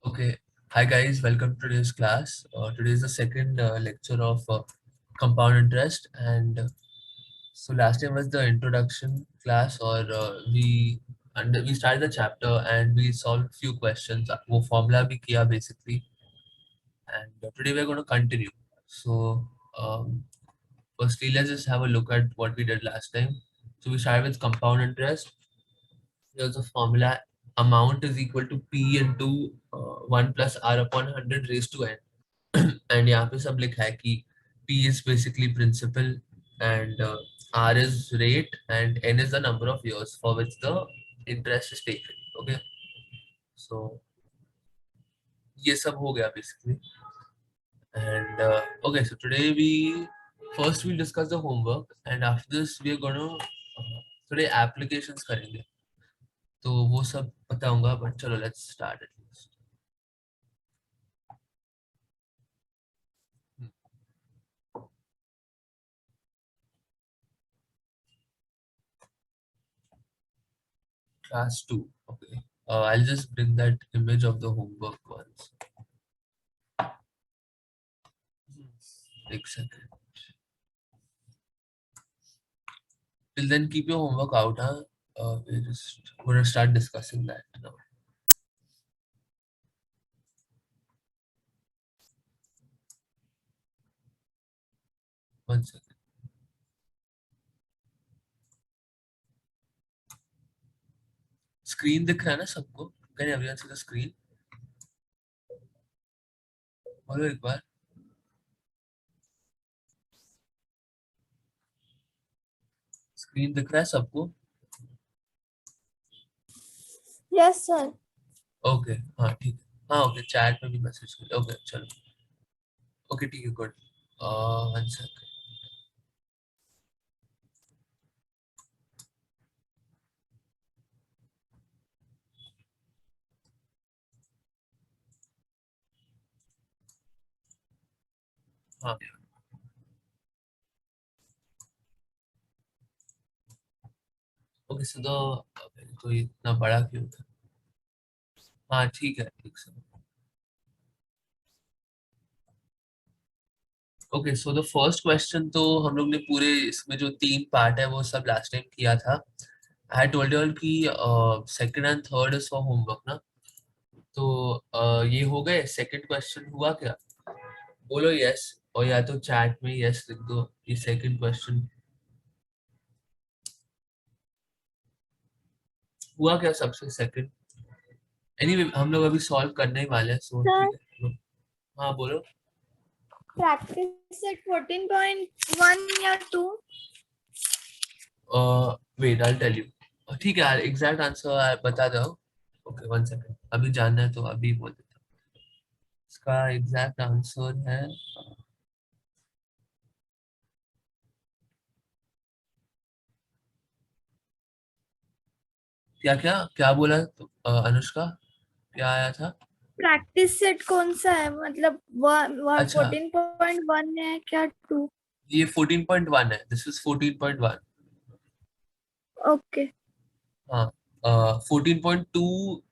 Okay. Hi guys, welcome to today's class. Today is the second lecture of compound interest, and so last time was the introduction class, or we started the chapter and we solved few questions. वो formula भी किया basically, and today we're going to continue. So firstly, let's just have a look at what we did last time. So we started with compound interest. Here's a formula: amount is equal to P into 1 plus R upon 100 raised to n. And यहाँ पे सब लिखा है कि P is basically principal and R is rate and N is the number of years for which the interest is taken. Okay, so ये सब हो गया basically. And okay, so today we'll discuss the homework, and after this we are gonna today applications करेंगे. तो वो सब बताऊंगा, but चलो let's start at least. Class 2. Okay. I'll just bring that image of the homework once. Take a second. Till then, keep your homework out, huh? We're just gonna start discussing that now. One second. Screen दिख रहा है ना सबको? Can everyone see the screen? बोलो एक बार. Screen दिख रहा है सबको? Yes, sir. Okay. हाँ ठीक है. हाँ okay. Chat में भी message कर. Okay चलो. Okay ठीक है good. One second. हाँ. Okay so तो ये इतना बड़ा क्यों था? हाँ ठीक है ठीक से. Okay so the first question तो हम लोग ने पूरे इसमें जो 3 पार्ट है वो सब लास्ट टाइम किया था. आई टोल्ड यू ऑल कि second and third is for homework ना. तो ये हो गए. सेकंड क्वेश्चन हुआ क्या? बोलो यस, और या तो चैट में यस लिख दो. ये सेकंड क्वेश्चन हुआ क्या सबसे सेकंड? एनीवे हम लोग अभी सॉल्व करने ही वाले हैं, सो Sir, ठीक है. हाँ बोलो. practice at 14.1 या 2. Wait I tell you. ठीक है, एग्जैक्ट आंसर बता दो. ओके वन सेकंड, अभी जानना है तो अभी बोल देता हूँ. इसका एग्जैक्ट आंसर है क्या क्या क्या बोला तो, अनुष्का क्या आया था? प्रैक्टिस सेट कौन सा है? मतलब अच्छा 14.1 है क्या 2? ये 14.1 है. This is 14.1. ओके. हाँ. 14.2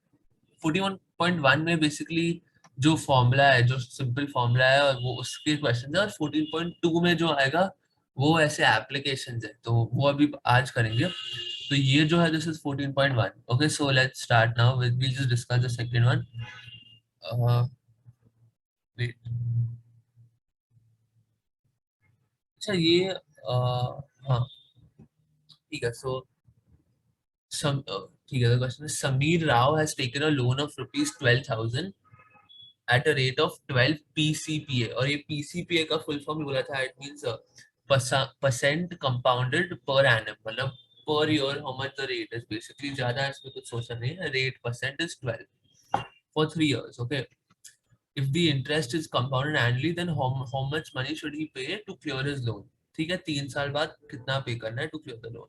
14.1 में बेसिकली जो फॉर्मूला है, जो सिंपल फॉर्मूला है, और वो उसके क्वेश्चन है. और 14.2 में जो आएगा वो ऐसे एप्लीकेशंस है, तो वो अभी आज करेंगे. तो ये जो है this is 14.1. Okay so let's start now with we just discuss the second one. Wait. अच्छा ये हाँ ठीक है. सो सम ठीक है. The question is Sameer Rao has taken a loan of ₹12,000 at a rate of 12 PCPA. और ये PCPA का फुल फॉर्म बोला था. It means percent compounded per annum, मतलब per year how much the rate is. Basically ज्यादा इसमें कुछ सोचना नहीं है. Rate percent is 12 for 3 years. Okay. If the interest is compounded annually, then how much money should he pay to clear his loan? ठीक है, 3 साल बाद कितना पे करना है to clear the loan?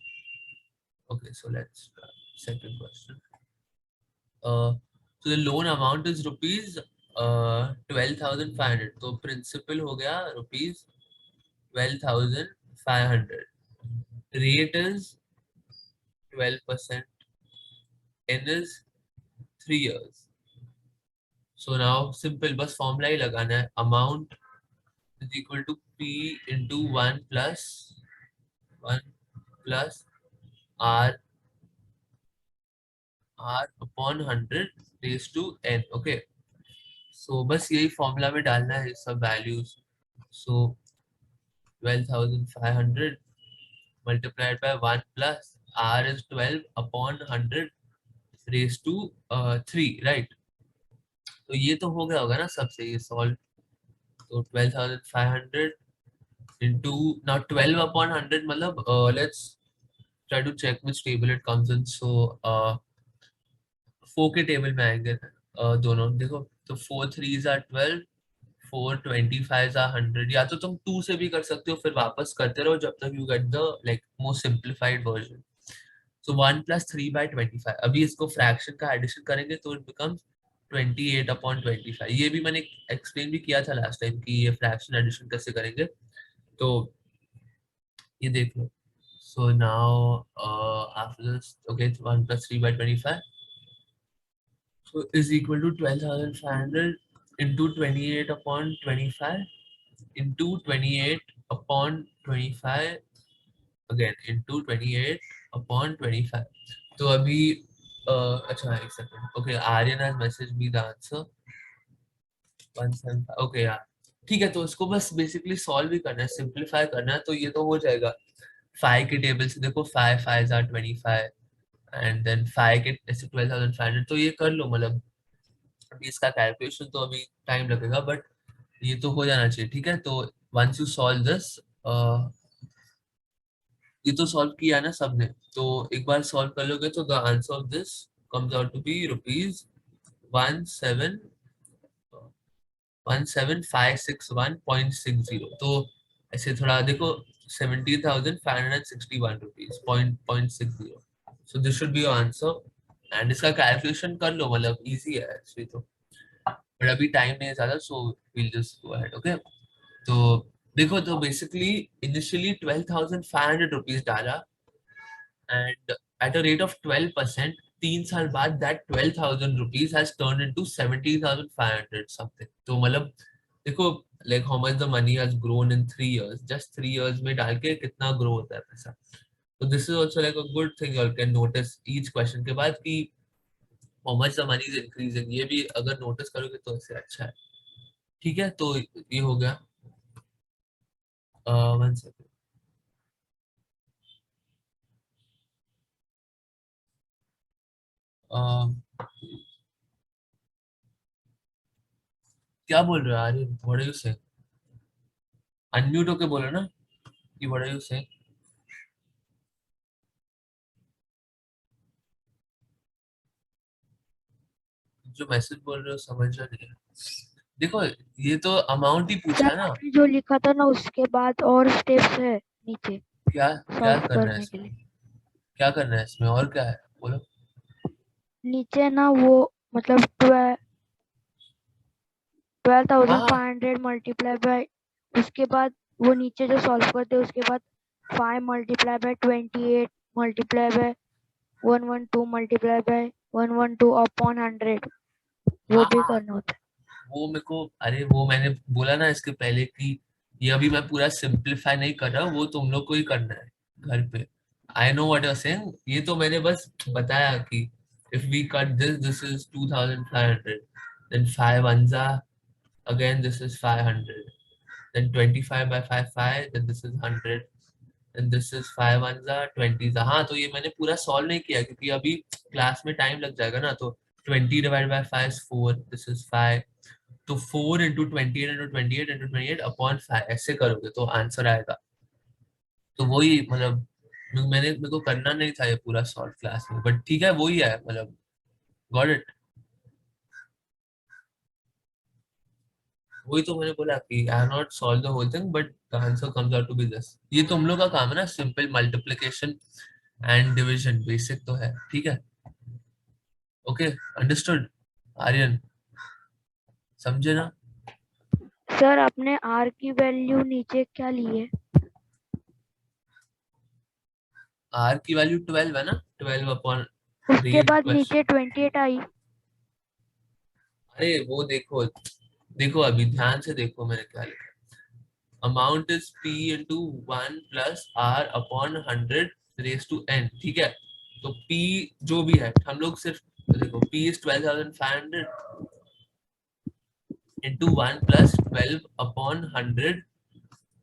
Okay, so let's start. Second question. So the loan amount is rupees 12,500. तो principal हो गया rupees 12,500. Rate is 12%. N is 3 years. So now simple बस फॉर्मूला ही लगाना है, amount is equal to P into 1 plus R upon 100 raise to n. Okay, so बस यही formula में डालना है सब values. So 12,500 multiplied by 1 plus R is 12 upon 100 raised to 3, right? तो ये तो हो गया होगा ना सबसे ये सॉल्व. तो 12,500 into now 12 upon 100 मतलब let's try to check which table it comes in. So 4 के टेबल में आएंगे दोनों. देखो तो 4 3s are 12, 4 25s are 100. या तो तुम 2 से भी कर सकते हो, फिर वापस करते रहो जब तक you get the like most simplified version. So 1 plus 3 by 25. अभी इसको फ्रैक्शन का एडिशन करेंगे तो इट बिकम्स 28 अपॉन 25. ये भी मैंने एक्सप्लेन भी किया था लास्ट टाइम कि ये फ्रैक्शन एडिशन कैसे करेंगे, तो ये देख लो. So now after this, okay, 1 plus 3 by 25. So is equal to 12,500 into 28 upon 25 into 28 upon 25 again into 28 upon 25. तो अभी अच्छा एक second. Okay, Aryan has message me the answer 175. Okay यार ठीक है, तो इसको बस बेसिकली सॉल्व भी करना है, सिंपलीफाई करना है, तो ये तो हो जाएगा. 5 के टेबल से देखो 5 5 आर 25 एंड देन 5 के ऐसे 12,500. तो ये कर लो, मतलब अभी इसका कैलकुलेशन तो अभी टाइम लगेगा, बट ये तो हो जाना चाहिए. ठीक है, तो वंस यू सॉल्व दिस, ये तो सॉल्व किया ना सबने, तो एक बार सॉल्व कर लोगे तो the answer of this comes out to be rupees 17,561.60. तो ऐसे थोड़ा देखो 70,561 rupees so this should be your answer. And इसका कैलकुलेशन कर लो, मतलब इजी है एक्चुअली तो, बट अभी टाइम नहीं है ज्यादा, so will just go ahead. Okay, तो देखो तो बेसिकली इनिशियली 12,500 रुपीज डाला and at a rate of 12%, 3 साल बाद that 12,000 rupees has turned into 17,500 something. तो मतलब देखो like how much the money has grown in 3 years. Just 3 years में डाल के कितना grow होता है पैसा. So this is also like a good thing you can notice each question के बाद कि how much the money is increasing. ये भी अगर notice करोगे तो इससे अच्छा है. ठीक है, तो ये हो गया. 1 second. क्या बोल रहे हो यार, what are you saying? Unmute होके बोलो ना कि व्हाट आर यू सेइंग. जो मैसेज बोल रहे हो समझ नहीं है. देखो ये तो अमाउंट ही पूछा सर है ना. आपने जो लिखा था ना उसके बाद और स्टेप्स है नीचे क्या क्या सॉल्व करना है करने के इसमें? लिए। क्या करना है इसमें और क्या है बोलो. नीचे ना वो मतलब 12,500 मल्टीप्लाई बाय, उसके बाद वो नीचे जो सॉल्व करते हैं उसके बाद 5 multiply by 28 multiply by 112 multiply by 112 upon 100 वो भी हाँ करना होता है। वो मेरे को, अरे वो मैंने बोला ना इसके पहले कि ये अभी मैं पूरा सिंप्लीफाई नहीं कर रहा, वो तुम लोग को ही करना है घर पे. I know what you are saying. ये तो मैंने बस बताया कि if we cut this, this is 2,500, then 5 1 again this is 500, then 25 by 5 5, then this is 100, and this is 5 1 20. हाँ तो ये मैंने पूरा सॉल्व नहीं किया क्योंकि अभी क्लास में टाइम लग जाएगा ना. तो 20 divide by 5 is 4, this is 5. तो 4 into 28 into 28 into 28 अपॉन 5 ऐसे करोगे तो आंसर आएगा. तो वही मतलब मेरे को करना नहीं था ये पूरा सॉल्व क्लास में, बट ठीक है वही है मतलब. Got it. वही तो मैंने बोला कि I have not solve the whole thing but the answer comes out to be this. ये तुम लोग का काम है ना, simple multiplication and division basic तो है. ठीक है, ओके, अंडरस्टूड. आर्यन समझे ना? सर आपने आर की वैल्यू नीचे क्या ली है? आर की वैल्यू 12 है ना, 12 अपॉन उसके रेज बाद क्वेश्चन. नीचे 28 आई। अरे वो देखो, देखो अभी ध्यान से देखो मैंने क्या लिखा। Amount is p into 1 plus r upon 100 raise to n, ठीक है। तो p जो भी है हम लोग सिर्फ देखो, p is 12,500 into 1 plus 12 upon 100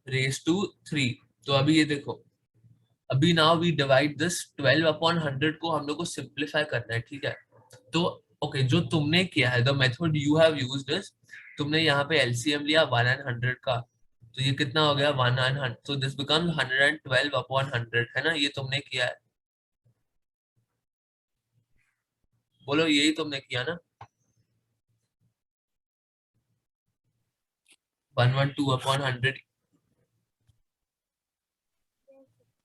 raise to 3। तो अभी ये देखो, अभी now we divide this 12 upon 100 को हम लोग को सिंप्लीफाई करना है, ठीक है। तो ओके, जो तुमने किया है, the method you have used is, तुमने यहाँ पे एलसीएम लिया 1 एंड 100 का, तो ये कितना हो गया 1 एंड 100, तो दिस बिकम्स 112 अपॉन 100, है ना, ये तुमने किया है। बोलो यही तुमने किया ना, 112 अपॉन 100।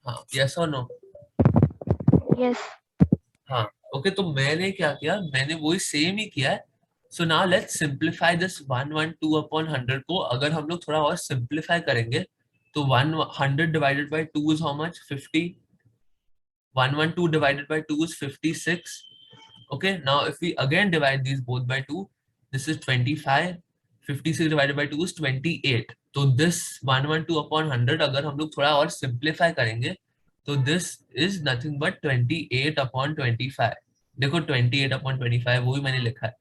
हाँ, यस और नो? यस। हाँ, ओके, तो मैंने क्या किया, मैंने वही सेम ही किया है। So now let's simplify this 112 upon 100 को। अगर हम लोग थोड़ा और सिंप्लीफाई करेंगे तो 100 divided by 2 is how much, 50। 112 divided by 2 is 56. Okay, now if we again divide these both by 2, this is 25. 56 divided by 2 is 28. तो this 112 upon 100 अगर हम लोग थोड़ा और simplify करेंगे तो this is nothing but 28 upon 25। देखो 28 upon 25 वो भी मैंने लिखा है,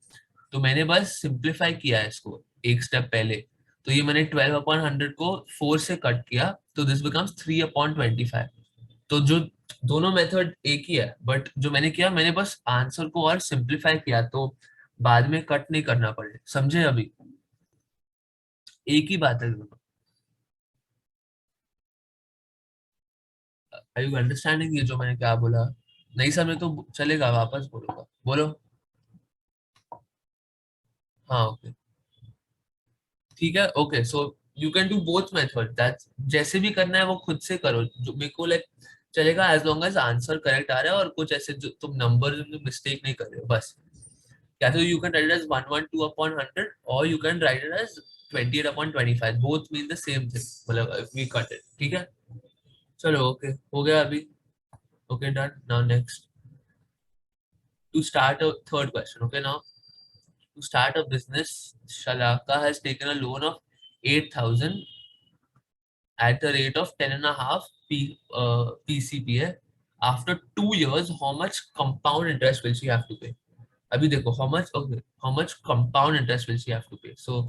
तो मैंने बस simplify किया है इसको एक स्टेप पहले। तो ये मैंने 12 upon 100 को 4 से कट किया, तो this becomes 3 upon 25। तो जो दोनों मेथड एक ही है, बट जो मैंने किया, मैंने बस आंसर को और सिंप्लीफाई किया, तो बाद में कट नहीं करना पड़े, समझे? अभी एक ही बात है दोनों। आर यू अंडरस्टैंडिंग ये जो मैंने क्या बोला? नहीं समझे तो चलेगा, वापस बोलूंगा, बोलो। हाँ ओके, ठीक है, okay. So you can do both method, that's, जैसे भी करना है वो खुद से करो, जो मेरे को लाइक चलेगा, as long as answer correct आ रहा है और कुछ ऐसे जो तुम नंबर में मिस्टेक नहीं कर रहे हो, बस। या तो you can write it as 112 upon 100 or you can write it as 28 upon 25, both mean the same thing, मतलब if we cut it, ठीक है। चलो ओके, हो गया अभी, okay done. Now next, to start a third question, okay, now to start a business, Shalaka has taken a loan of 8,000 at the rate of 10 and a half PCPA. After 2 years, how much compound interest will she have to pay? अभी देखो, how much, okay, how much compound interest will she have to pay? So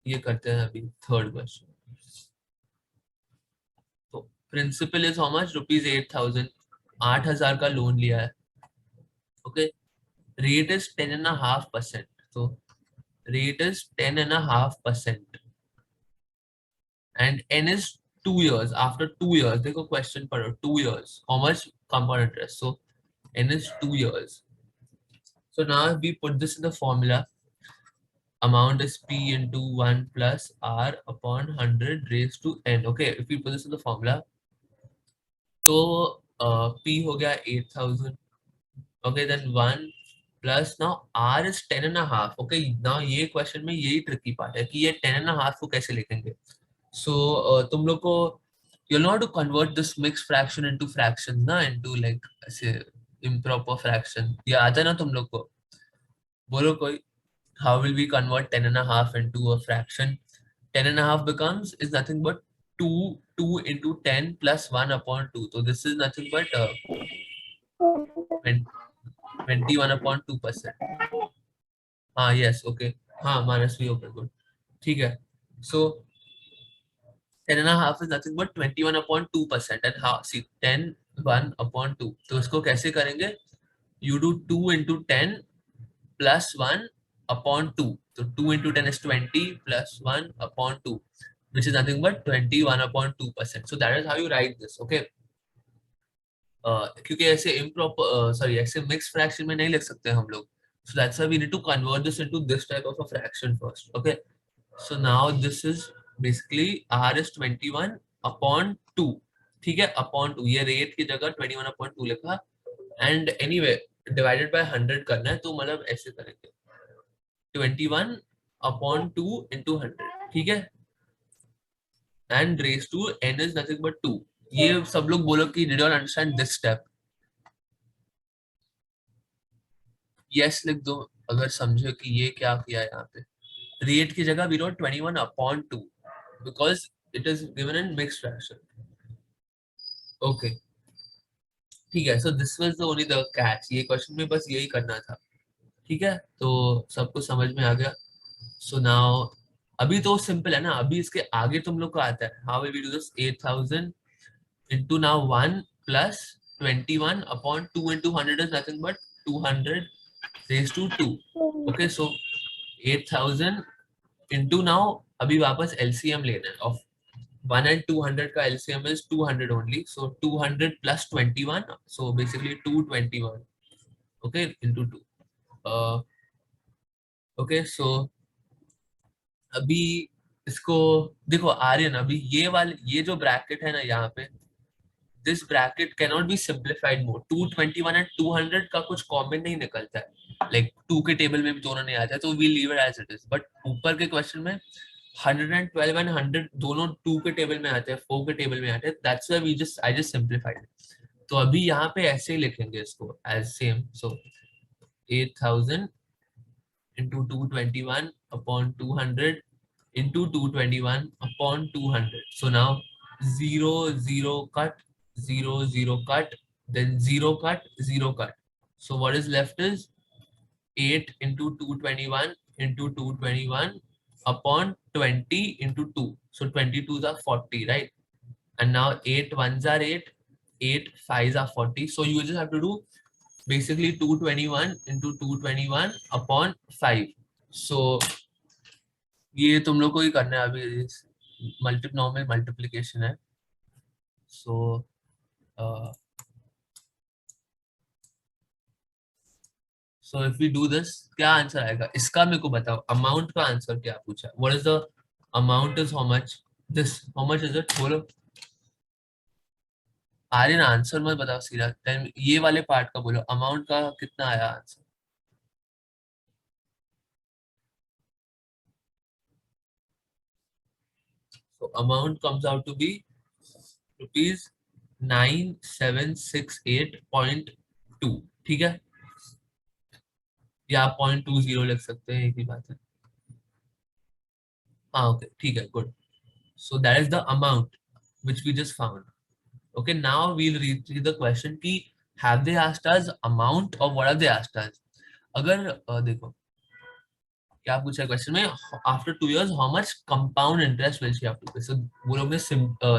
ये करते हैं अभी third question. तो principal is how much, rupees 8,000, 8,000 का loan लिया है, ओके। रेट इज 10.5%, तो rate is 10.5% and n is 2 years। After 2 years, देखो क्वेश्चन पढ़ो, 2 years how much compound interest, so n is 2 years। So now we put this in the formula, amount is p into 1 plus r upon 100 raised to n, okay। If we put this in the formula, तो p हो गया 8,000, okay, then 1 plus, now r is 10.5, okay। now ये question में यही tricky part है कि ये 10.5 को कैसे लिखेंगे। so तुम लोग को you'll know how to convert this mixed fraction into fractions ना, into like ऐसे improper fraction, ये आता है ना तुम लोग को? बोलो कोई, how will we convert 10.5 into a fraction? 10.5 becomes is nothing but 2 into 10 plus 1 upon 2, so this is nothing but 21 upon 2%। हाँ यस ओके, हाँ माइनस भी ओके, गुड, ठीक है। सो 10.5 is nothing but 21 upon 2%, and how, see 10 1 upon 2, तो इसको कैसे करेंगे? You do 2 into 10 plus 1 upon 2, so 2 into 10 is 20 plus 1 upon 2, which is nothing but 21 upon 2%, so that is how you write this, okay। क्योंकि ऐसे improper sorry ऐसे mix fraction में नहीं लिख सकते हम लोग, so that's why we need to convert this into this type of a fraction first, okay। so now this is basically r is 21 upon 2, ठीक है, upon 2, ये रेट की जगह 21 upon 2 लिखा, एंड anyway डिवाइडेड बाय 100 करना है, तो मतलब ऐसे करेंगे 21 upon 2 into 100, ठीक है, and raised to n is nothing but 2। ये सब लोग बोलो कि did you all understand this step? Yes लिख दो अगर समझो कि ये क्या किया है यहाँ पे। रेट की जगह we wrote 21/2 because it is given in mixed fraction. Okay ठीक है, so this was the only the catch, ये क्वेश्चन में बस यही करना था। ठीक है, तो सबको समझ में आ गया। सो नाउ अभी तो सिंपल है ना, अभी इसके आगे तुम लोग को आता है। How will we do this? 8000 into now 1 plus 21/2 into 100 is nothing but 200 raised to 2. Okay, so 8000 into now अभी वापस LCM लेना है of 1 and 200 का LCM is 200 only, so 200 plus 21, so basically 221, okay, into 2. Okay, so अभी इसको देखो आर्यन, अभी ये जो ब्रैकेट है ना यहाँ पे, this bracket cannot be simplified more. 221 and 200 का कुछ कॉमन नहीं निकलता है, like 2 के टेबल में भी दोनों नहीं आता है, तो we leave it as it is. But ऊपर के क्वेश्चन में 112 and 100 दोनों 2 के टेबल में आते हैं, 4 के टेबल में आते हैं, that's why I just simplified it. तो अभी यहाँ पे ऐसे ही लिखेंगे इसको as same, so 8000 into 221 upon 200 into 221 upon 200. So now 0 0 cut, 0 0 cut, then 0 cut, 0 cut. So what is left is 8 into 221 into 221 upon 20 into 2. So 22s are 40, right? And now 8 ones are 8, 8 5s are 40. So you just have to do basically 221 into 221 upon 5. So ये तुम लोग को ही करना है अभी, normal multiplication है। So so if we do this, क्या answer आएगा इसका? मेरे को बताओ, अमाउंट का आंसर क्या पूछा? What is the amount? Is how much? This how much is it? बोलो आर्यन, आंसर मत बताओ सीधा, ये वाले पार्ट का बोलो, अमाउंट का कितना आया answer? So amount comes out to be rupees 9768.2, ठीक है, या 0.20 लिख सकते हैं, एक ही बात है। हाँ ओके ठीक है, good. So that is the amount which we just found. Okay, now we'll read the question कि have they asked us amount or what have they asked us? अगर देखो क्या पूछा है क्वेश्चन में, after 2 years how much compound interest will she have to pay? So वो लोग ने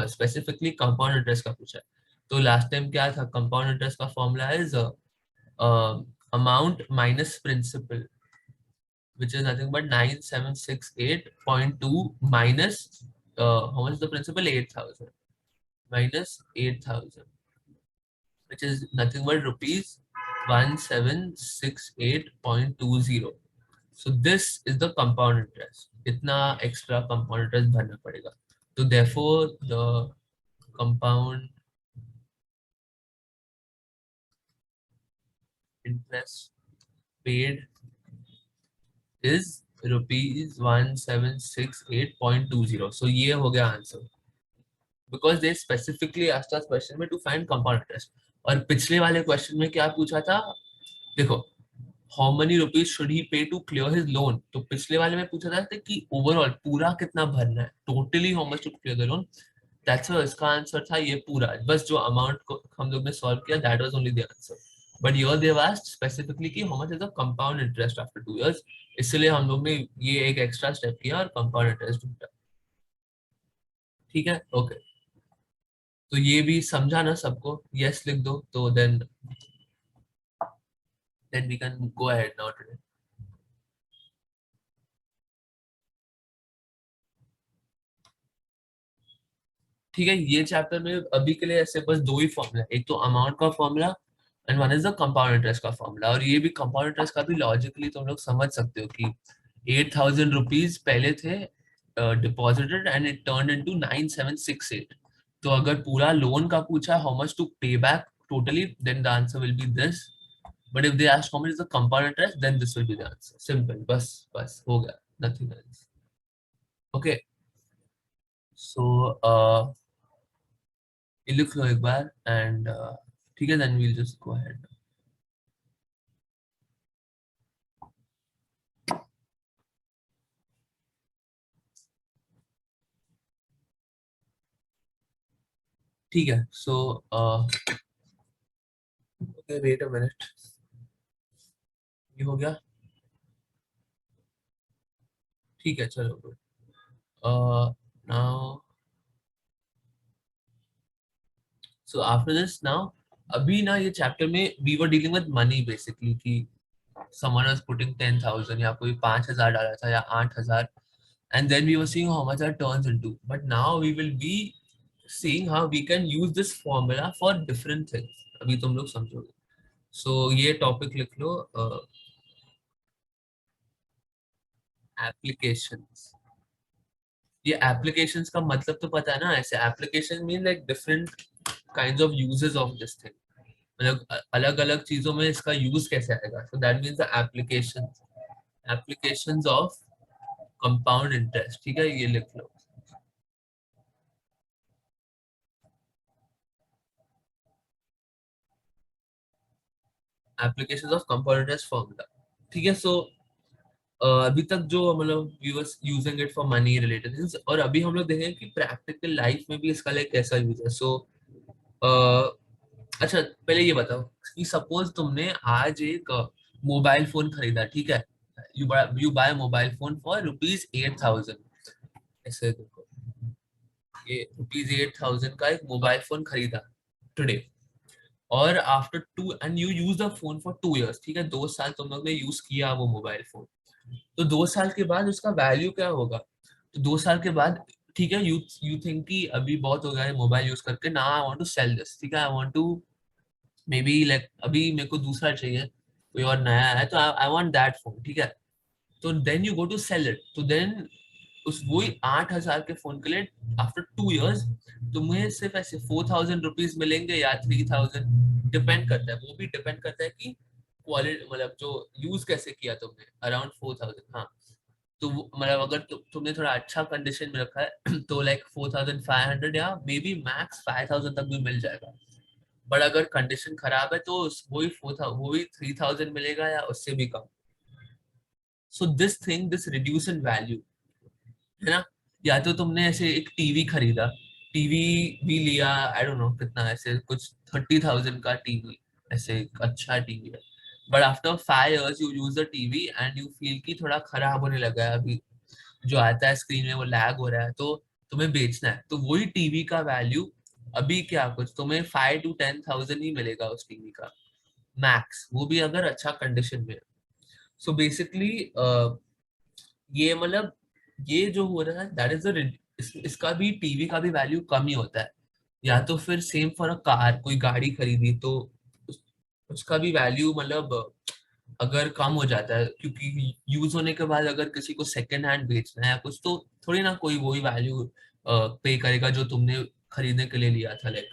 स्पेसिफिकली कंपाउंड इंटरेस्ट का पूछा है। तो लास्ट टाइम क्या था, कंपाउंड इंटरेस्ट का formula is amount minus principal, which is nothing but 9768.2 minus how much is the principal? 8000 minus 8000, which is nothing but rupees 1768.20. So this is the compound interest. इतना extra compound interest भरना पड़ेगा, तो therefore the compound interest paid is rupees 1768.20. So ये हो गया answer, because they specifically asked us question में to find compound interest. और पिछले वाले क्वेश्चन में क्या पूछा था, देखो how many rupees should he pay to clear his loan, तो पिछले वाले में पूछा था कि ओवरऑल पूरा कितना भरना है, totally how much to clear the loan. That's why इसका आंसर था ये पूरा, बस जो अमाउंट को हम लोग ने सॉल्व किया that was only the answer. But here they have asked specifically कि how much is the compound interest after 2 years, इसलिए हम लोग ने ये एक एक्स्ट्रा स्टेप किया और कंपाउंड इंटरेस्ट ढूंढा। ठीक है, ओके तो ये भी समझा ना सबको? यस लिख दो, तो then we can go ahead now today. ठीक है, ये चैप्टर में अभी के लिए ऐसे बस 2 ही फॉर्मूला, एक तो अमाउंट का formula and one is the compound interest का फॉर्मूला। और ये भी कंपाउंड इंटरेस्ट का भी लॉजिकली तुम लोग समझ सकते हो कि 8000 रुपीज पहले थे deposited and it turn into 9768। तो अगर पूरा लोन का पूछा how much to pay back totally, then the answer will be this. But if they ask how much is the compound interest, then this will be the answer. Simple, बस हो गया, nothing else. Okay so लिख लो एक बार and ठीक है, then we'll just go ahead. ठीक है. So okay, wait a minute. ये हो गया. ठीक है, चलो. Now so after this, now अभी ना ये चैप्टर में we were dealing with money basically, कि someone was putting 10,000 या कोई 5,000 डाला था या 8,000, and then we were seeing how much that turns into. But now we will be seeing how we can use this formula for different things. अभी तुम लोग समझोगे. So ये टॉपिक लिख लो, एप्लीकेशंस. ये एप्लीकेशंस का मतलब तो पता है ना. ऐसे application mean like different kinds of uses of this thing. मतलब अलग अलग चीजों में इसका यूज कैसे आएगा. So that means the applications of compound interest. ठीक है, ये लिख लो. Applications of compound interest formula. ठीक है. सो अभी तक जो मतलब we was using it for money related things, और अभी हम लोग देखेंगे कि प्रैक्टिकल लाइफ में भी इसका लाइक कैसा यूज है. सो अच्छा, पहले ये बताओ कि सपोज तुमने आज एक मोबाइल फोन खरीदा. ठीक है, you buy mobile phone for ₹8,000. ऐसे देखो, ये ₹8,000 का एक मोबाइल फोन खरीदा टुडे, और after 2 and you use the phone for 2 years. ठीक है, 2 साल तुम लोग ने यूज किया वो मोबाइल फोन. तो 2 साल के बाद उसका वैल्यू क्या होगा. तो 2 साल के बाद, ठीक है, यू थिंक कि अभी बहुत हो गया है मोबाइल यूज करके, ना I want to sell this. ठीक है, I want to maybe like अभी मेरे को दूसरा चाहिए, कोई और नया है, तो आई वांट दैट फोन. ठीक है, तो then you go to sell it. तो देन उस वही 8,000 के फोन के लिए आफ्टर 2 years तुम्हें सिर्फ ऐसे 4,000 रुपीज मिलेंगे या 3,000. डिपेंड करता है, वो भी डिपेंड करता है कि क्वालिटी, मतलब जो यूज कैसे किया तुमने. अराउंड 4,000. हाँ, तो मतलब अगर तुमने थोड़ा अच्छा कंडीशन में रखा है तो लाइक 4,500 या मे बी मैक्स 5,000 तक भी मिल जाएगा. बट अगर कंडीशन खराब है तो वही 4,000, वही 3,000 मिलेगा या उससे भी कम. So this reduce in value, है ना. या तो तुमने ऐसे एक टीवी खरीदा, टीवी भी लिया, आई डोंट नो कितना, ऐसे कुछ 30,000 का टीवी, ऐसे एक अच्छा टीवी है. But after 5 years you use the TV and you feel कि थोड़ा खराब होने लगा है, अभी जो आता है स्क्रीन में वो लैग हो रहा है, तो तुम्हें बेचना है. तो वही टीवी का वैल्यू अभी क्या कुछ तुम्हें 5 to 10,000 ही मिलेगा उस टीवी का मैक्स, वो भी अगर अच्छा कंडीशन में. सो बेसिकली ये मतलब ये जो हो रहा है दैट इज इसका भी, टीवी का भी वैल्यू कम ही होता है. या तो फिर सेम फॉर अ कार, कोई गाड़ी खरीदी तो उसका भी वैल्यू मतलब अगर कम हो जाता है, क्योंकि यूज होने के बाद अगर किसी को सेकेंड हैंड बेचना है या कुछ, तो थोड़ी ना कोई वही वैल्यू पे करेगा जो तुमने खरीदने के लिए लिया था लाइक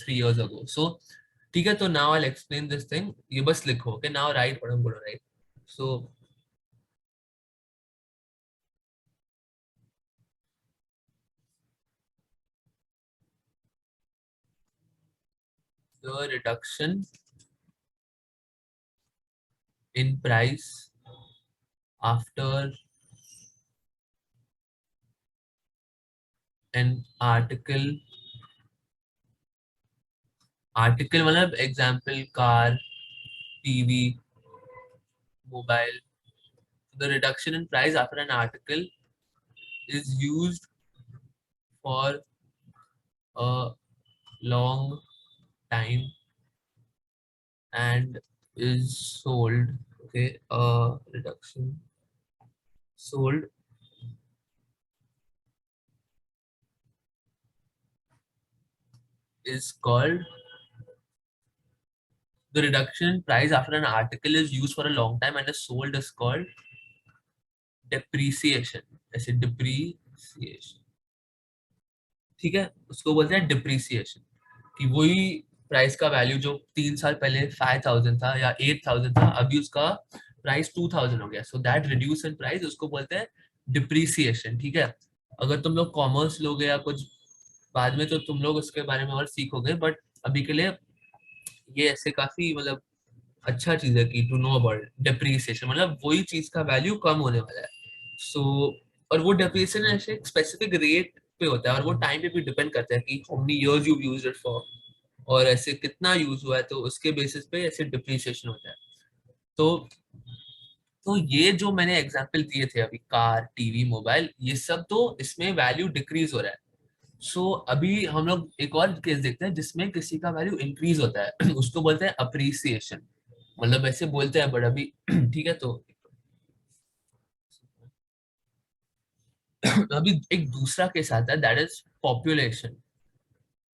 3 years ago. सो ठीक है, तो now I explain this thing. ये बस लिखो कि now right what I am gonna right. So the reduction in price after an article मतलब example car, TV, mobile. The reduction in price after an article is used for a long time and is sold. Okay, reduction sold is called, the reduction in price after an article is used for a long time and is sold is called depreciation. ऐसे depreciation. ठीक है, उसको बोलते हैं depreciation. कि वही price का value जो 3 साल पहले 5,000 था या 8,000 था, अभी उसका प्राइस 2,000 हो गया. So that reduce in price, उसको बोलते हैं डिप्रिसिएशन. ठीक है, अगर तुम लोग कॉमर्स लोगे या कुछ बाद में तो तुम लोग उसके बारे में और सीखोगे, बट अभी के लिए ये ऐसे काफी मतलब अच्छा चीज है कि टू नो अबाउट डिप्रिसिएशन. मतलब वही चीज का वैल्यू कम होने वाला है. सो और वो डिप्रिसिएशन ऐसे स्पेसिफिक रेट पे होता है और वो टाइम पे भी डिपेंड करता है कि how many years you used it for, और ऐसे कितना यूज हुआ है, तो उसके बेसिस पे ऐसे डिप्रिसिएशन होता है। तो ये जो मैंने एग्जांपल दिए थे अभी, कार, टीवी, मोबाइल, ये सब तो इसमें वैल्यू डिक्रीज हो रहा है। सो अभी हम लोग एक और केस देखते हैं जिसमें किसी का वैल्यू इंक्रीज होता है उसको बोलते हैं अप्रिसिएशन, मतलब ऐसे बोलते हैं बट अभी ठीक है। तो अभी एक दूसरा केस आता है, दैट इज पॉपुलेशन।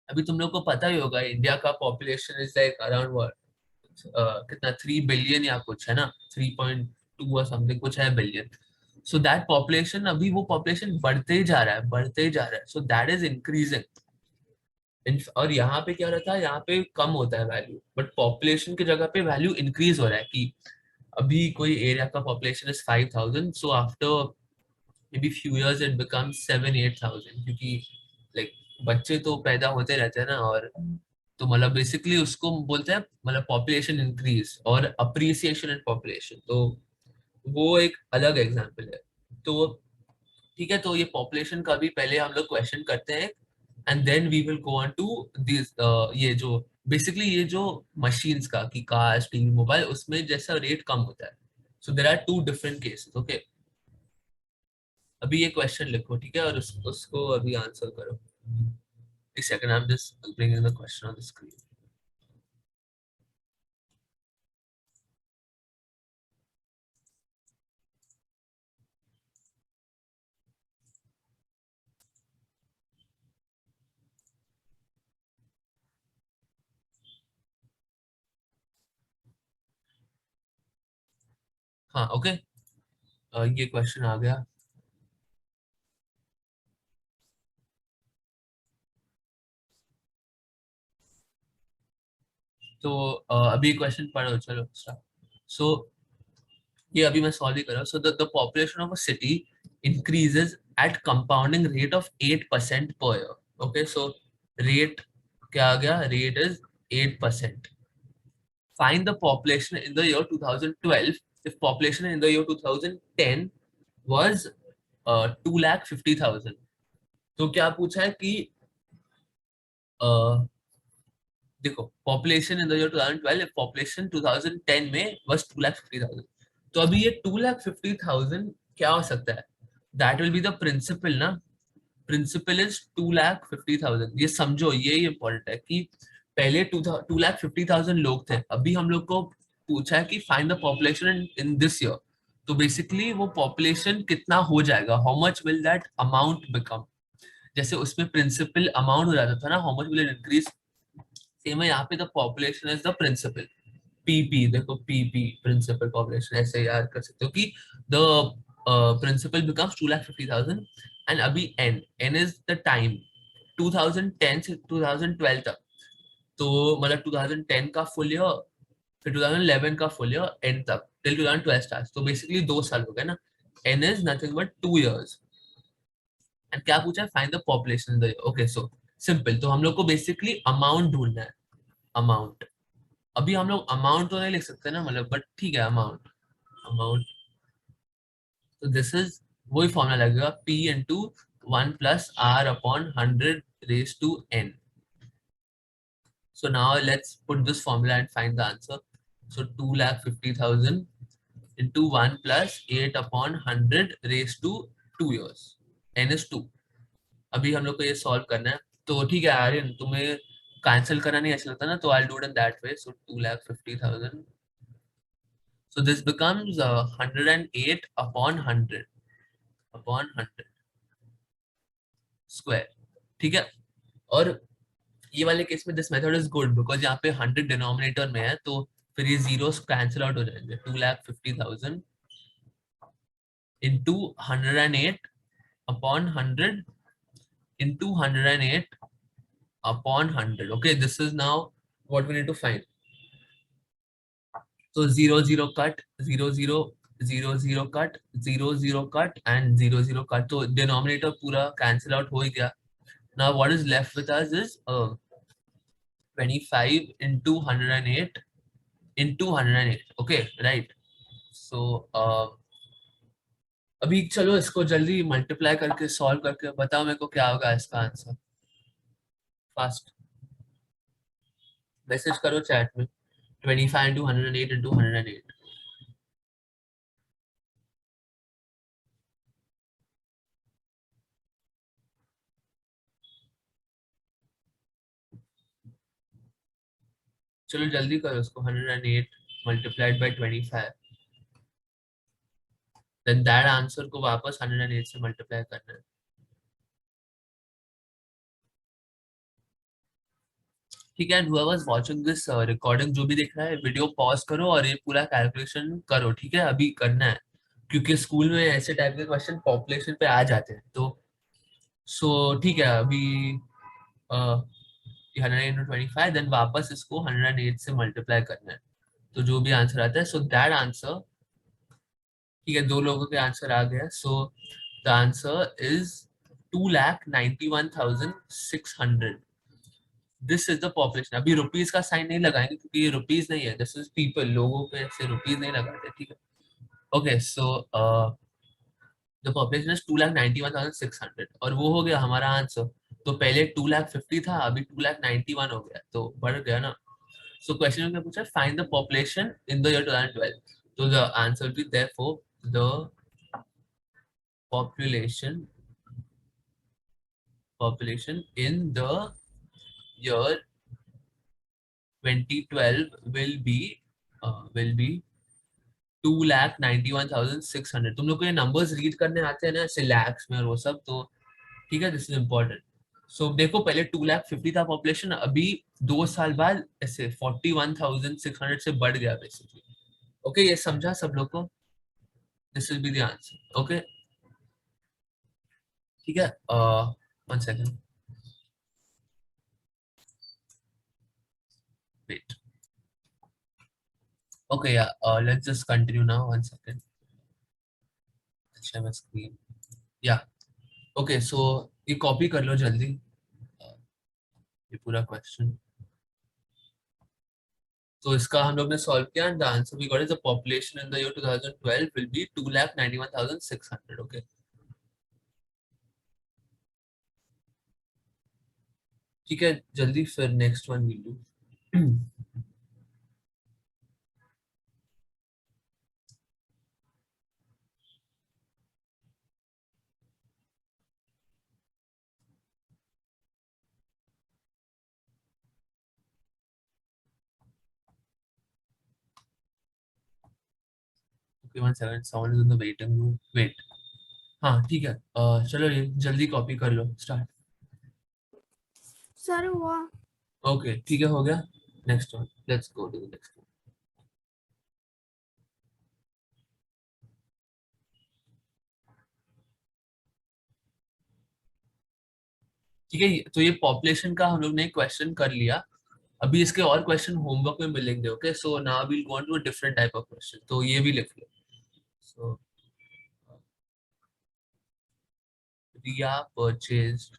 अभी तुम लोग को पता ही होगा इंडिया का पॉपुलेशन इज लाइक अराउंड कितना 3 बिलियन या कुछ है ना, 3.2 और समथिंग कुछ है बिलियन। सो दैट पॉपुलेशन, अभी वो पॉपुलेशन बढ़ते ही जा रहा है, बढ़ते ही जा रहा है, सो दैट इज इंक्रीजिंग। और यहाँ पे क्या रहता है, यहाँ पे कम होता है वैल्यू, बट पॉपुलेशन की जगह पे वैल्यू इंक्रीज हो रहा है कि अभी कोई एरिया का population is 5,000, so after may be few years it becomes 7-8,000, क्योंकि लाइक बच्चे तो पैदा होते रहते हैं ना, और तो मतलब बेसिकली उसको बोलते हैं मतलब पॉपुलेशन इंक्रीज और अप्रिसिएशन इन पॉपुलेशन। तो वो एक अलग एग्जांपल है। तो ठीक है, तो ये पॉपुलेशन का भी पहले हम लोग क्वेश्चन करते हैं, and then we will go on to this, ये जो बेसिकली ये जो मशीन्स का कि कार्स, टीवी, मोबाइल, उसमें जैसा रेट कम होता है। So there are two different cases. Okay, अभी ये क्वेश्चन लिखो, ठीक है, और उसको अभी आंसर करो। एक second, I am just bringing the question on the screen. हाँ ओके, ये क्वेश्चन आ गया। तो अभी क्वेश्चन पढ़ो, चलो। सो ये अभी मैं सॉल्व ही कर रहा हूँ। So the population of a city increases at compounding rate of 8% per year. Okay, so rate क्या आ गया, rate is 8%। Find the population in the year 2012 if population in the year 2010 was 2,50,000। तो क्या पूछा है कि देखो, population in the year 2012, population 2010 में was 2,50,000। तो अभी ये 2,50,000 क्या हो सकता है, that will be the principal ना। Principal is 2,50,000। ये समझो, ये इंपॉर्टेंट है कि पहले 2,50,000 लोग थे, अभी हम लोग को पूछा है कि find the population in this year. तो बेसिकली वो पॉपुलेशन कितना हो जाएगा, how much will that amount become. जैसे उसमें प्रिंसिपल अमाउंट हो जाता था ना, how much will it increase, same है यहाँ पे the population is the principal. PP, देखो पीपी प्रिंसिपल पॉपुलेशन, ऐसे याद कर सकते हो कि द प्रिंसिपल बिकम्स 2,50,000। एंड अभी n, n is the time 2010 से 2012 तक। तो मतलब 2010 का फुल ईयर, फिर 2011 का फुल ईयर, एंड तक टिल 2012 स्टार्ट। तो बेसिकली 2 साल हो गए ना। N is nothing but 2 years। And क्या पूछा है, find the population in the year. Okay, so simple, तो हम लोग को बेसिकली अमाउंट ढूंढना है, अमाउंट। अभी हम लोग अमाउंट तो नहीं लिख सकते ना, मतलब बट ठीक है, अमाउंट, अमाउंट। तो दिस इज वही फॉर्मूला लगेगा, P into 1 + R/100 raised to n। So now let's put this formula and find the answer. So 2,50,000 into 1 + 8/100 raised to 2 years, n is 2। अभी हम लोग को ये सॉल्व करना है। तो ठीक है आर्यन, तुम्हें कैंसिल करना नहीं अच्छा लगता ना, तो I do it in that way. So 2,50,000, so this becomes 108/100 square, ठीक है। और ये वाले केस में this method is good because यहाँ पे 100 डिनोमिनेटर में है, तो फिर ये जीरोस कैंसिल आउट हो जाएंगे। 2,50,000 into 108/100 into 108/100। Okay, this is now what we need to find. तो 0 0 cut, 0 0 0 0 cut, 0 0 cut and 0 0 cut, तो डिनोमिनेटर पूरा कैंसिल आउट हो ही गया। Now what is left with us is 25 into 108 into 108। Okay, right? So अभी चलो इसको जल्दी मल्टीप्लाई करके सॉल्व करके बताओ मेरे को क्या होगा इसका आंसर। फास्ट मैसेज करो चैट में। 25 into 108 into 108। चलो जल्दी करो उसको। 108 multiplied by 25, then that answer को वापस 108 से मल्टीप्लाई करना है। ठीक है, and whoever is watching this recording, जो भी देख रहा है वीडियो पॉज करो और ये पूरा कैलकुलेशन करो। ठीक है, अभी करना है क्योंकि स्कूल में ऐसे टाइप के क्वेश्चन पॉपुलेशन पे आ जाते हैं। तो सो ठीक है, अभी 125 देन वापस इसको 108 से मल्टीप्लाई करना है। तो जो भी आंसर आता है, सो दैट आंसर, ठीक है, दो लोगों के आंसर आ गया। So the answer is 2,91,600। This is the population. अभी रुपीज का साइन नहीं लगाएंगे क्योंकि ये रुपीज नहीं है, दिस इज पीपल। लोगों पे ऐसे रुपीज नहीं लगाते। ठीक है, okay. So the population is 2,91,600 और वो हो गया हमारा आंसर। तो पहले 2,50,000 था, अभी 2,91,000 हो गया, तो बढ़ गया ना। सो क्वेश्चन में क्या पूछा, find the population in the year 2012। तो the answer will B therefore the population in the year 2012 will be 2,91,600। तुम लोग को ये नंबर्स रीड करने आते हैं ना ऐसे लैक्स में और वो सब, तो ठीक है, दिस इज इम्पोर्टेंट। सो देखो, पहले 2,50,000 था पॉपुलेशन, अभी 2 साल बाद ऐसे 41,600 से बढ़ गया बेसिकली। ओके, ये समझा सब लोग को? This will be the answer. Okay, ठीक है। 1 second, wait. Okay, yeah, let's just continue now. 1 second. Share my screen. Yeah, okay, so ये कॉपी कर लो जल्दी, ये पूरा क्वेश्चन। तो इसका हम लोग ने सॉल्व किया and the answer we got is the population in the year 2012 will be 2,91,600। Okay, ठीक है, जल्दी फिर next one will do. Okay, 1 second, sound is in the waiting room, wait. हाँ ठीक है, चलो ये जल्दी कॉपी कर लो, स्टार्ट। सर हुआ। ओके, ठीक है, हो गया। Next one, let's go to the next one. ठीक है, तो ये पॉपुलेशन का हम लोग ने क्वेश्चन कर लिया। अभी इसके और क्वेश्चन होमवर्क में मिलेंगे। Okay, so now we'll go on to a different type of question, तो ये भी लिख लो। सो Riya purchased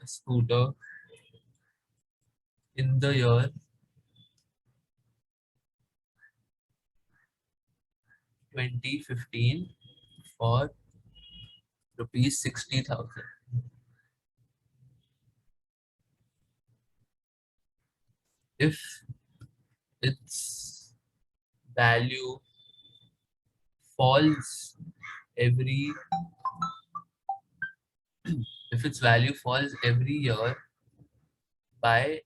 a scooter in the year 2015 for rupees 60,000. If its value falls every if its value falls every year by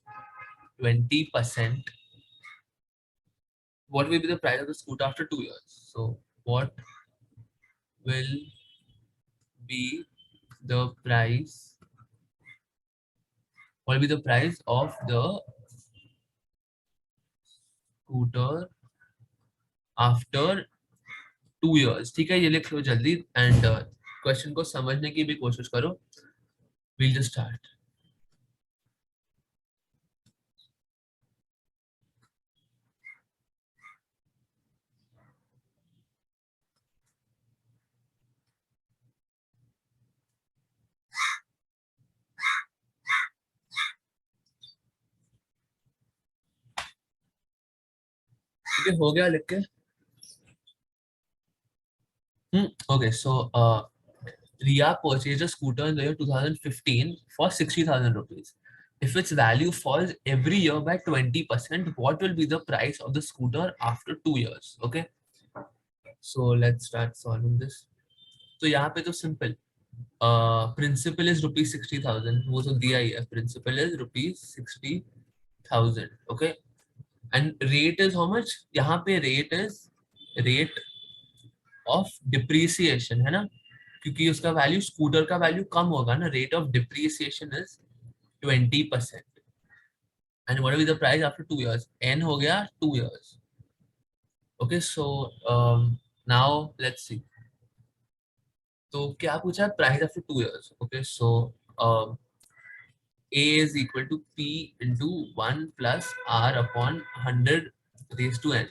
20%, what will be the price of the scooter after 2 years? So what will be the price what will be the price of the scooter after 2 years? ठीक है, ये लिख लो जल्दी and question को समझने की भी कोशिश करो। We'll just start. ठीक है, हो गया लिख के? Okay, so Ria purchased a scooter in the year 2015 for 60,000 rupees. If its value falls every year by 20%, what will be the price of the scooter after 2 years? Okay, so let's start solving this. तो यहाँ पे तो simple. Principal is rupees 60,000. वो तो दिया ही है. Principal is rupees 60,000. Okay, and rate is how much? यहाँ पे rate is rate of depreciation है ना, क्योंकि उसका वैल्यू स्कूटर का वैल्यू कम होगा ना. Rate of depreciation is 20%. And what will be the price after 2 years? n हो गया 2 years. Okay, so now let's see. तो क्या पूछा? Price after 2 years. Okay, so a is equal to p into 1 plus r upon 100 raised to n.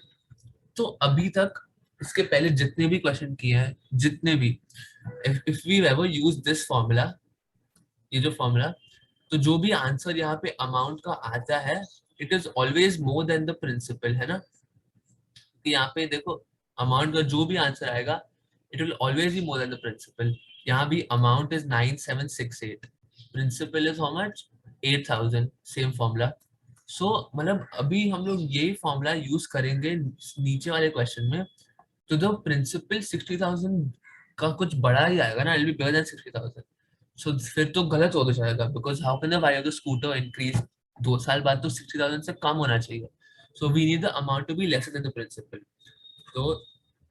तो अभी तक इसके पहले जितने भी क्वेश्चन किए हैं, जितने भी, if we ever use this formula, ये जो फॉर्मूला, तो जो भी आंसर यहाँ पे अमाउंट का आता है, it is always more than the principal, है ना. तो यहाँ पे देखो, अमाउंट का जो भी आंसर आएगा, it will always be more than the principal. यहाँ भी amount is 9768, principal is how much? 8000. Same formula. So मतलब अभी हम लोग यही फॉर्मूला यूज करेंगे नीचे वाले क्वेश्चन में. तो द प्रिंसिपल 60,000 का कुछ बड़ा ही आएगा ना, it will be bigger than 60,000. So फिर तो गलत हो जाएगा, because how can the value of the scooter increase? 2 साल बाद तो 60,000 से कम होना चाहिए. So we need the amount to be lesser than the principal. तो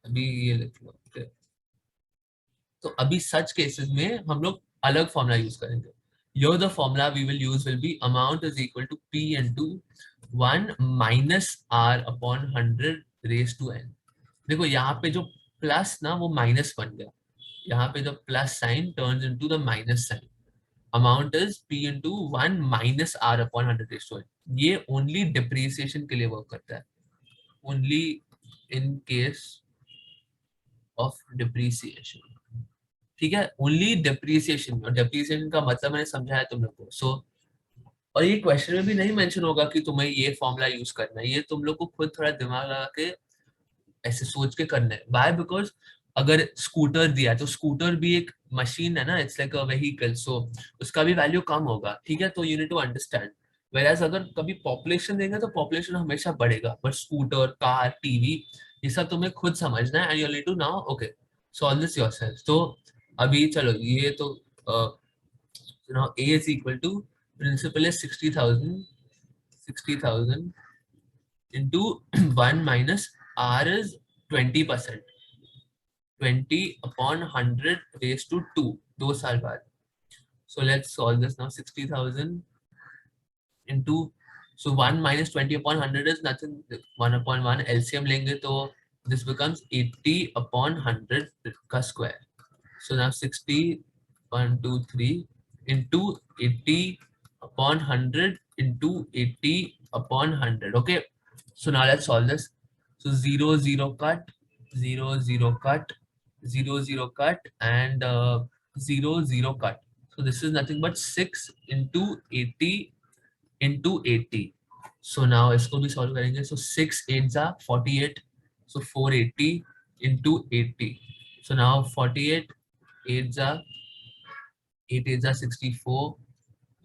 अभी ये लिख लो. okay? तो अभी सच केसेस में हम लोग अलग फॉर्मूला यूज करेंगे. Here the formula we will use will be amount is equal to p into 1 minus r upon 100 raised to n. देखो यहाँ पे जो प्लस ना वो माइनस बन गया. यहाँ पे जो plus sign turns into the minus sign. Amount is p into 1 minus r upon 100 raised to n. ये ओनली डिप्रिसिएशन के लिए वर्क करता है. Only in case of depreciation. ठीक है, ओनली डिप्रिसिएशन. और डिप्रिसिएशन का मतलब मैंने समझाया तुम लोग को. सो और ये क्वेश्चन में भी नहीं मेंशन होगा कि तुम्हें ये फॉर्मूला यूज करना है. ये तुम लोग को खुद थोड़ा दिमाग लगा के ऐसे सोच के करना है. व्हाई? बिकॉज अगर स्कूटर दिया तो स्कूटर भी एक मशीन है ना, इट्स लाइक अ व्हीकल. सो उसका भी वैल्यू कम होगा. ठीक है, तो यू नीड टू अंडरस्टैंड. वेराज अगर कभी पॉपुलेशन देंगे तो पॉपुलेशन हमेशा बढ़ेगा, बट स्कूटर, कार, टीवी, ये सब तुम्हें खुद समझना है. And you need to now okay solve this yourself. तो अभी चलो ये तो now a is equal to principal is 60,000 into 1 minus r is 20%. 20 upon 100 raised to 2. 2 साल बाद. So let's solve this now. 60,000 into, so 1 minus 20 upon 100 is nothing. 1 upon 1 LCM लेंगे तो this becomes 80 upon 100 का square. So now 60 1 2 3 into 80 upon 100 into 80 upon 100. Okay, so now let's solve this. So 0 0 cut, 0 0 cut, 0 0 cut, and 0 0 cut. So this is nothing but 6 into 80 into 80. So now इसको भी solve करेंगे. So 6 8s are 48. So 480 into 80. So now 48 8s are 8 8s are 64.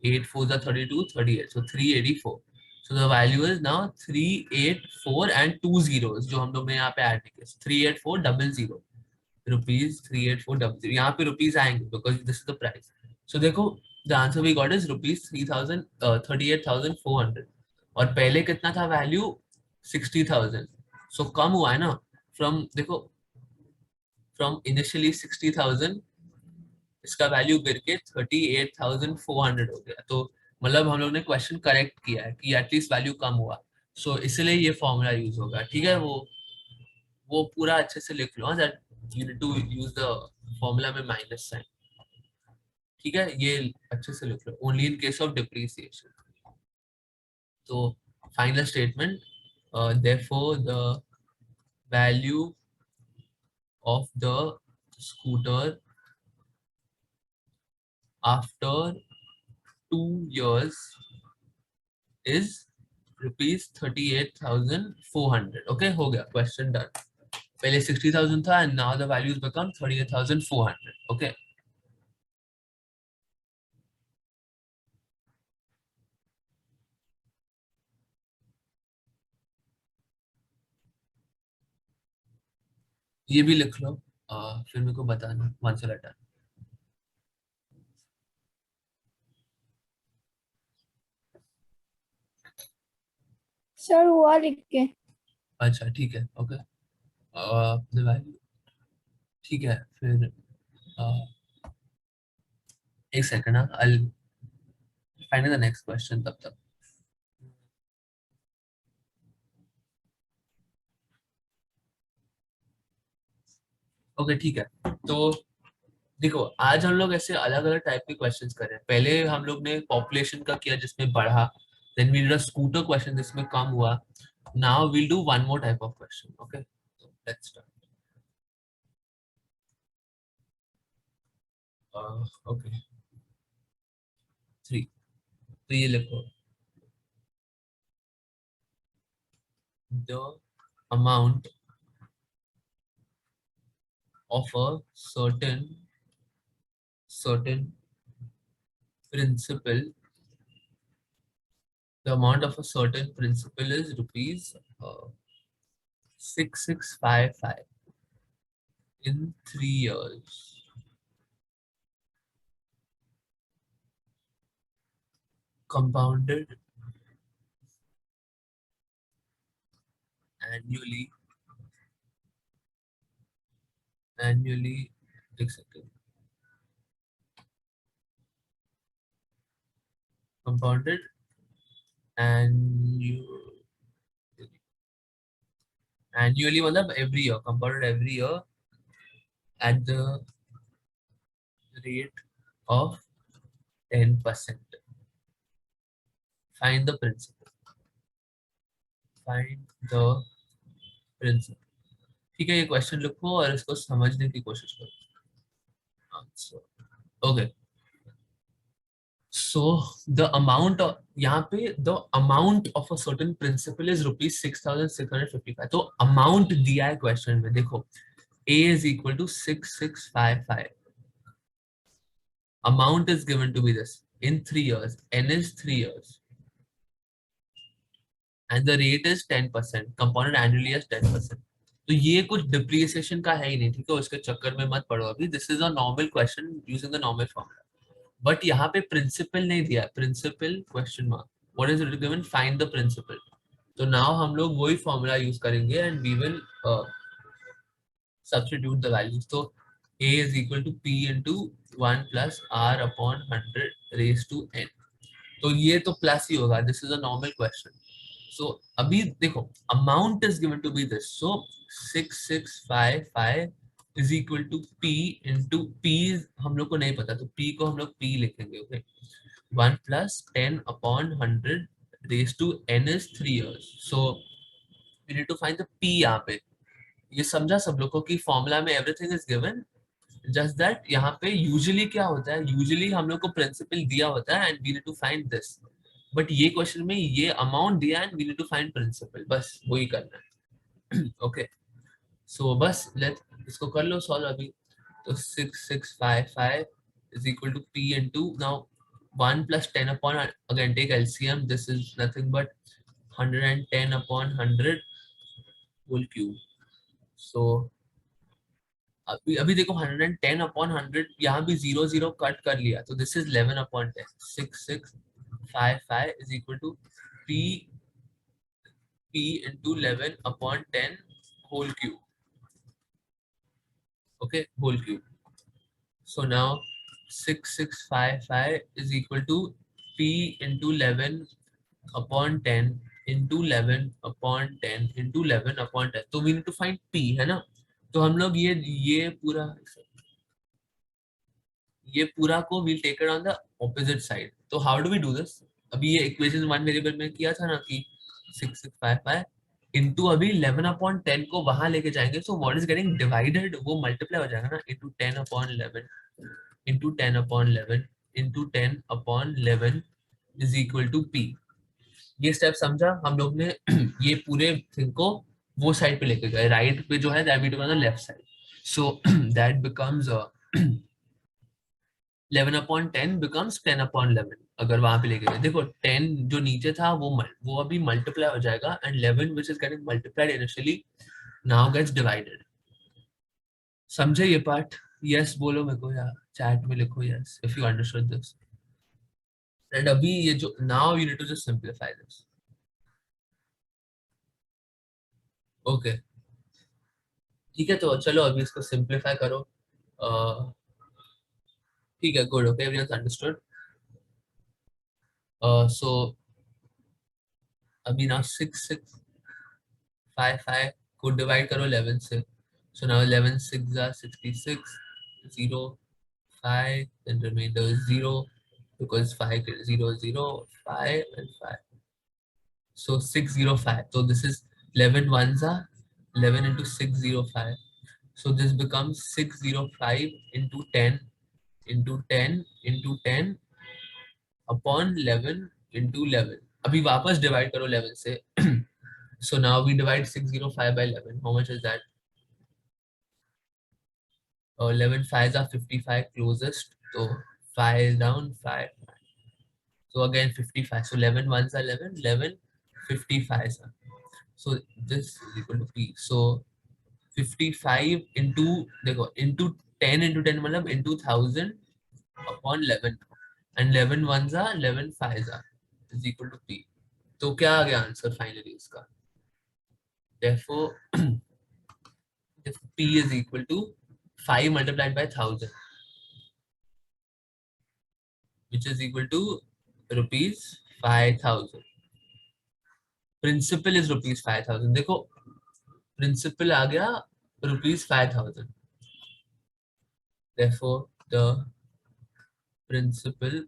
8 4s are 32. 38. So 384. So the value is now 384 and 2 zeros जो हम लोग ने यहाँ पे add किया. 38400 rupees. 38400. यहाँ पे rupees आएंगे because this is the price. So देखो the answer we got is rupees 38,400. और पहले कितना था वैल्यू? 60,000. So कम हुआ है ना. From देखो from initially 60,000 इसका वैल्यू गिर के 38,400 हो गया. तो मतलब हम लोग ने क्वेश्चन करेक्ट किया है कि एटलीस्ट वैल्यू कम हुआ. सो इसलिए ये फॉर्मूला यूज होगा. ठीक है, वो पूरा अच्छे से लिख लो. That you need to use the formula में माइनस साइन. ठीक है, ये अच्छे से लिख लो. Only in case of depreciation. तो final statement, therefore the value of the scooter after 2 years is rupees 38,400. Okay, हो गया, क्वेश्चन डन. पहले 60,000 था and now the values become 38,400. Okay. ये भी लिख लो, फिर मेरे को बताना once you're done. सर हुआ लिख के। अच्छा ठीक है, ओके। the value, ठीक है, फिर एक second, I'll find the next question तब तक। ओके ठीक है, तो देखो आज हम लोग ऐसे अलग अलग टाइप के क्वेश्चंस कर रहे हैं। पहले हम लोग ने पॉपुलेशन का किया जिसमें बढ़ा, then we did a scooter question जिसमें कम हुआ। Now we'll do one more type of question. Okay, let's start. Okay 3, तो ये लिखो, the amount of a certain principal, the amount of a certain principal is rupees 6655 in 3 years, compounded annually, एक second, compounded annually मतलब every year, compounded every year at the rate of 10%. Find the principal. ठीक है, ये question लिखो और इसको समझने की कोशिश करो। Answer okay. So the amount of, यहाँ पे the amount of a certain principal is rupees 6,655। तो amount दिया है क्वेश्चन में, देखो A is equal to 6655. Amount is given to be this in 3 years. N is 3 years. And the rate is 10%. Compounded annually as 10%. तो ये कुछ depreciation का है ही नहीं, ठीक है, उसके चक्कर में मत पड़ो अभी। This is a normal question using the normal formula, but यहाँ पे प्रिंसिपल नहीं दिया, principal question mark, what is it given, find the principal. तो नाउ हम लोग वही फॉर्मूला यूज करेंगे and we will substitute the values. So A is equal to P into 1 plus R upon 100 raised to N. तो ये तो plus ही होगा, this is a normal question. So अभी देखो amount is given to be this, so 6655 is equal to P into P, हम लोग को नहीं पता तो P को हम लोग P लिखेंगे। Okay, 1 plus 10 upon 100 raised to N is 3 years. So we need to find the P यहाँ पे। ये समझा सब लोग को कि फॉर्मूला में everything is given, just that यहाँ पे यूजुअली क्या होता है, यूजुअली हम लोग को प्रिंसिपल दिया होता है and we need to find this, but ये क्वेश्चन में ये अमाउंट दिया and we need to find principal, बस वही करना है। ओके, सो बस लेट इसको कर लो सॉल्व अभी। तो 6655 is equal to P into, now 1 plus 10 upon, again take LCM, this is nothing but 110 upon 100 whole cube. So अभी देखो 110 upon 100, यहाँ भी 0 0 कट कर लिया, तो this is 11 upon 10। 6655 is equal to P into 11 upon 10 whole cube. Okay, whole cube. So now 6655 is equal to P into 11 upon 10 into 11 upon 10 into 11 upon 10. तो we need to find P, है ना? तो हम लोग ये पूरा को we'll take it on the opposite side. तो how do we do this? अभी ये equation 1 वेरिएबल में किया था ना कि 6655 into अभी 11 upon 10 को वहां लेके जाएंगे, so what is getting divided वो multiply हो जाएगा ना, into 10 upon 11 into 10 upon 11 into 10 upon 11 is equal to P। ये स्टेप समझा हम लोग ने? ये पूरे थिंग को वो साइड पे लेके गए, राइट पे जो है that we took on the left side, so that becomes 11/10 becomes 10/11 अगर वहां पे लेके गए। देखो 10 जो नीचे था वो अभी मल्टीप्लाई हो जाएगा and 11 which is getting multiplied initially now gets divided। समझे ये पार्ट? यस बोलो मेरे को या चैट में लिखो yes if you understood this. And अभी ये जो now you need to just simplify this. Okay ठीक है, तो चलो अभी इसको सिंपलीफाई करो। ठीक है, गुड, ओके एवरीवन अंडरस्टूड। सो अभी ना 6 6 5 5 को डिवाइड करो 11 से। So now 11 6 are 66, 0, 5, then remainder is 0 because 5 0 0 5 and 5. So 605. So this is 11 ones are 11 into 605. So this becomes 605 into 10 into 10 into 10 upon 11 into 11. अभी वापस डिवाइड करो 11 से। So now we divide 605 by 11. How much is that? 11 5s are 55 closest, so 5 is down, 5. So again 55. So 11 ones are 11, 11 55s are. So this is equal to P. So 55 into देखो into 10 into 10 मतलब into 1000 upon 11 and 11 ones are 11 5s are is equal to P. तो क्या आ गया answer finally इसका? Therefore if P is equal to 5 multiplied by 1000 which is equal to rupees 5000. Principal is rupees 5000. देखो principal आ गया rupees 5000. Therefore the principal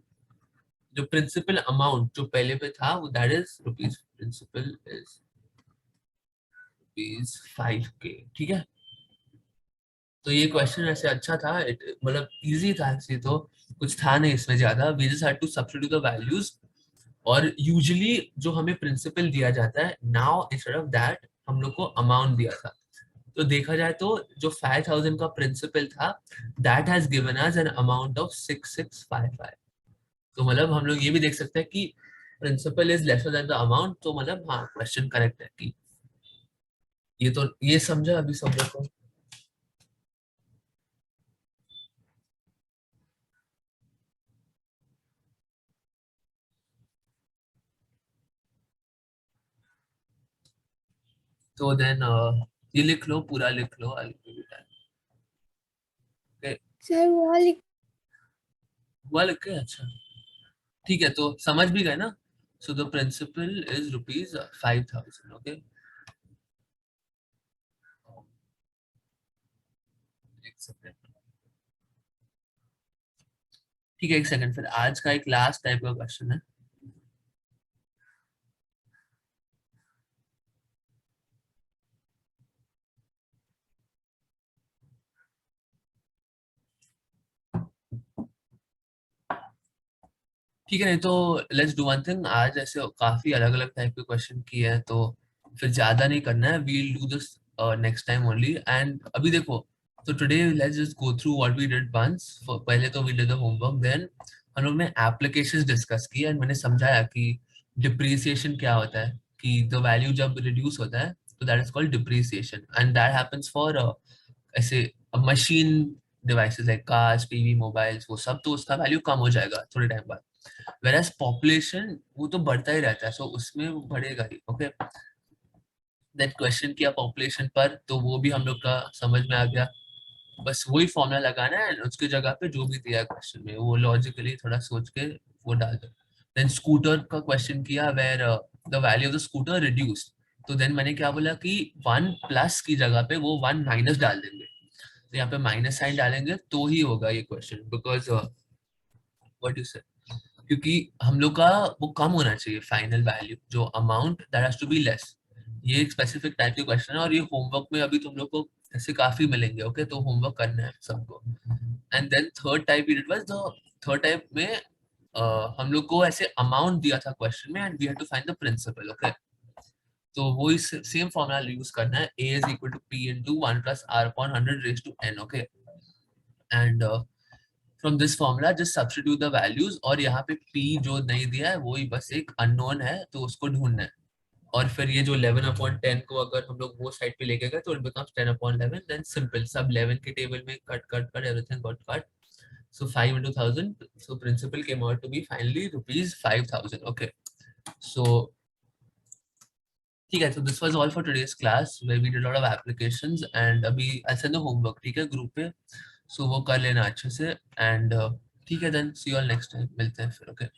जो principal amount जो पहले पे था वो that is rupees principal is rupees 5k। ठीक है, तो ये क्वेश्चन ऐसे अच्छा था, मतलब इजी था ऐसे, तो कुछ था नहीं इसमें ज्यादा। we just had to substitute the values और यूजुअली जो हमें प्रिंसिपल दिया जाता है नाउ इंस्टेड ऑफ दैट हम लोग को अमाउंट दिया था। तो देखा जाए तो जो 5000 का प्रिंसिपल था that has given us an amount of 6655। तो मतलब हम लोग ये भी देख सकते हैं कि principal is lesser than the amount, तो मतलब हाँ क्वेश्चन करेक्ट है कि ये, तो ये समझा अभी सब लोग को? तो देन ये लिख लो, पूरा लिख लो। सर वो लिख हुआ लिख के? अच्छा ठीक है, तो समझ भी गए ना। So the principal is rupees 5000। Okay एक सेकंड, ठीक है एक सेकंड। फिर आज का एक लास्ट टाइप का क्वेश्चन है। ठीक है, नहीं तो लेट्स डू वन थिंग, आज ऐसे काफी अलग अलग टाइप के क्वेश्चन किए हैं, तो फिर ज्यादा नहीं करना है। We'll do this next time only. And अभी देखो, तो today let's just go through what we did once. पहले तो we did the homework, then हम लोग ने एप्लीकेशंस डिस्कस की एंड मैंने समझाया कि डिप्रिसिएशन क्या होता है, कि द वैल्यू जब रिड्यूस होता है तो that is called depreciation and that happens for ऐसे machine devices like cars, TV, mobiles, वो सब, तो उसका वैल्यू कम हो जाएगा थोड़े टाइम बाद। whereas पॉपुलेशन वो तो बढ़ता ही रहता है, सो उसमें वो बढ़ेगा ही। ओके दैट क्वेश्चन किया पॉपुलेशन पर, तो वो भी हम लोग का समझ में आ गया। बस वही फॉर्मूला लगाना है, उसकी जगह पे जो भी दिया है क्वेश्चन में वो लॉजिकली थोड़ा सोच के वो डाल दो। देन स्कूटर का क्वेश्चन किया where the value of the scooter reduced, तो देन मैंने क्या बोला कि 1 प्लस की जगह पे वो 1 माइनस डाल देंगे, तो यहाँ पे माइनस साइन डालेंगे तो ही होगा ये क्वेश्चन, बिकॉज व्हाट यू से, क्योंकि हम लोग का वो कम होना चाहिए फाइनल वैल्यू, जो amount that has to be less. ये एक स्पेसिफिक टाइप के क्वेश्चन है और ये होमवर्क में अभी तुम लोग को ऐसे काफी मिलेंगे। ओके तो होमवर्क करना है सबको। And then third type it was the third type में हम लोग को ऐसे अमाउंट दिया था क्वेश्चन में and we had to find the principal. Okay तो वो इस सेम फॉर्मूला यूज करना है, a is equal to p into 1 plus r upon 100 raised to n, okay, and from this formula just substitute the values, और यहाँ पे p जो नहीं दिया है वो ही बस एक unknown है तो उसको ढूंढना है, और फिर ये जो 11/10 को अगर हम लोग वो साइड पे लेके गए तो it becomes 10/11, then simple, सब 11 के टेबल में cut everything got cut, so 5 into 1000, so principal came out to be finally rupees 5000, okay. So ठीक है, so this was all for today's class where we did a lot of applications, and अभी I'll send the homework, ठीक है, group पे, so वो कर लेना अच्छे से, and ठीक है, then see you all next time, मिलते हैं फिर, okay.